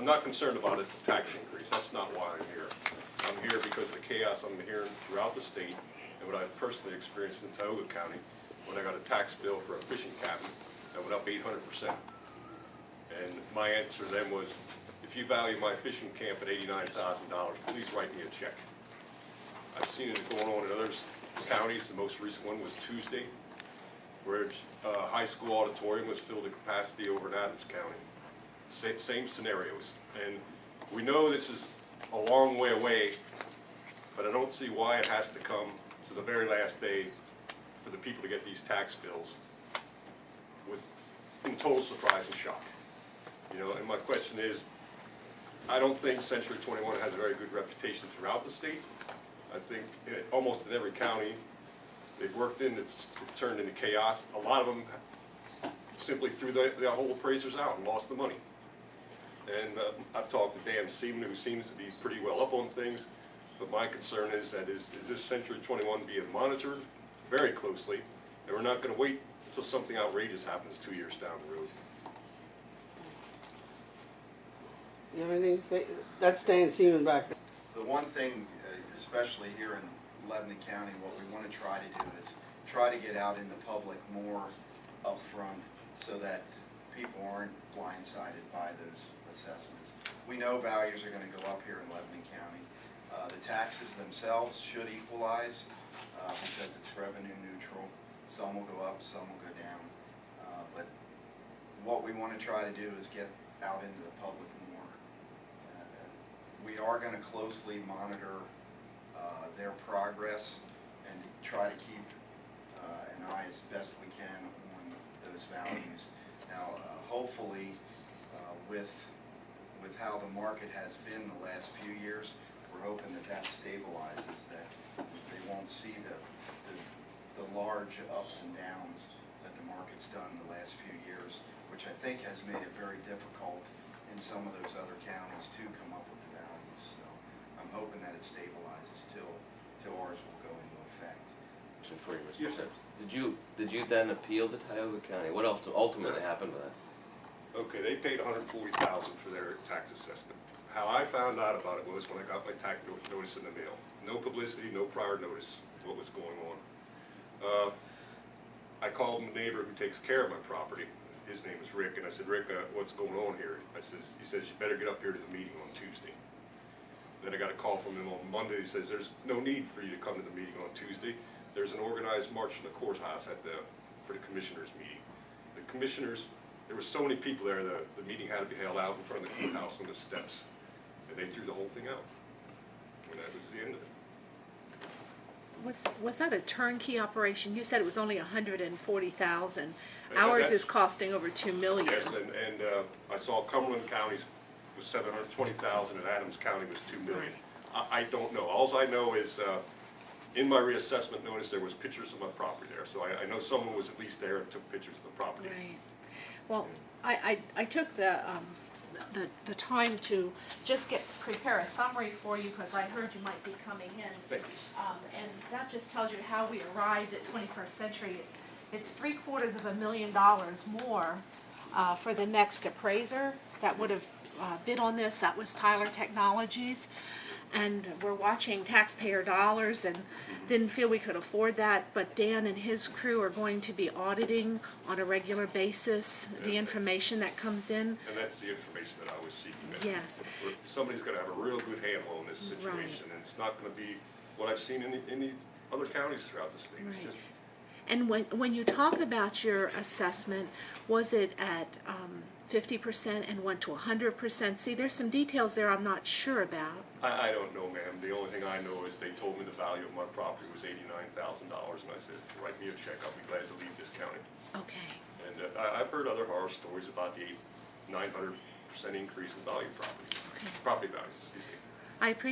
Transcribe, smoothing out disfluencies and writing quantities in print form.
I'm not concerned about a tax increase. That's not why I'm here. I'm here because of the chaos I'm hearing throughout the state and what I've personally experienced in Tioga County when I got a tax bill for a fishing cabin that went up 800%. And my answer then was, if you value my fishing camp at $89,000, please write me a check. I've seen it going on in other counties. The most recent one was Tuesday, where a high school auditorium was filled to capacity over in Adams County. Same scenarios. And we know this is a long way away, but I don't see why it has to come to the very last day for the people to get these tax bills in total surprise and shock. You know, and my question is, I don't think Century 21 has a very good reputation throughout the state. I think almost in every county they've worked in, it's turned into chaos. A lot of them simply threw the whole appraisers out and lost the money. And I've talked to Dan Seaman, who seems to be pretty well up on things, but my concern is that is this Century 21 being monitored very closely, and we're not going to wait until something outrageous happens 2 years down the road. You have anything to say? That's Dan Seaman back there. The one thing, especially here in Lebanon County, what we want to try to do is try to get out in the public more upfront so that people aren't blindsided by those assessments. We know values are going to go up here in Lebanon County. The taxes themselves should equalize because it's revenue neutral. Some will go up, some will go down. But what we want to try to do is get out into the public more. We are going to closely monitor their progress and try to keep an eye as best we can on those values. Now, hopefully, with how the market has been the last few years, we're hoping that that stabilizes, that they won't see the large ups and downs that the market's done in the last few years, which I think has made it very difficult in some of those other counties to come up with the values. So I'm hoping that it stabilizes till ours will go into effect. For you, Mr. Yes, sir. Did you then appeal to Tioga County? What else ultimately happened with that? Okay, they paid $140,000 for their tax assessment. How I found out about it was when I got my tax notice in the mail. No publicity, no prior notice of what was going on. I called the neighbor who takes care of my property. His name is Rick, and I said, Rick, what's going on here? He says, you better get up here to the meeting on Tuesday. Then I got a call from him on Monday. He says, there's no need for you to come to the meeting on Tuesday. There's an organized march in the courthouse for the commissioners' meeting. The commissioners, there were so many people there, the meeting had to be held out in front of the courthouse on the steps. And they threw the whole thing out. And that was the end of it. Was that a turnkey operation? You said it was only $140,000. Ours is costing over $2 million. Yes, and I saw Cumberland County was $720,000 and Adams County was $2 million. Right. I don't know. All I know is in my reassessment notice there was pictures of my property there. So I know someone was at least there and took pictures of the property. Right. Well, I took the time to just prepare a summary for you because I heard you might be coming in. Thank you. And that just tells you how we arrived at 21st Century. It's $750,000 more for the next appraiser that would have bid on this. That was Tyler Technologies. And we're watching taxpayer dollars and didn't feel we could afford that, but Dan and his crew are going to be auditing on a regular basis the information that comes in. And that's the information that I was seeking. Yes. Somebody's going to have a real good handle on this situation, Right. and it's not going to be what I've seen in the other counties throughout the state. It's Right. just, And when you talk about your assessment, was it at 50% and went to 100%? See, there's some details there I'm not sure about. I don't know, ma'am. The only thing I know is they told me the value of my property was $89,000, and I says, write me a check. I'll be glad to leave this county. Okay. And I've heard other horror stories about the 900% increase in value property values. Excuse me. I appreciate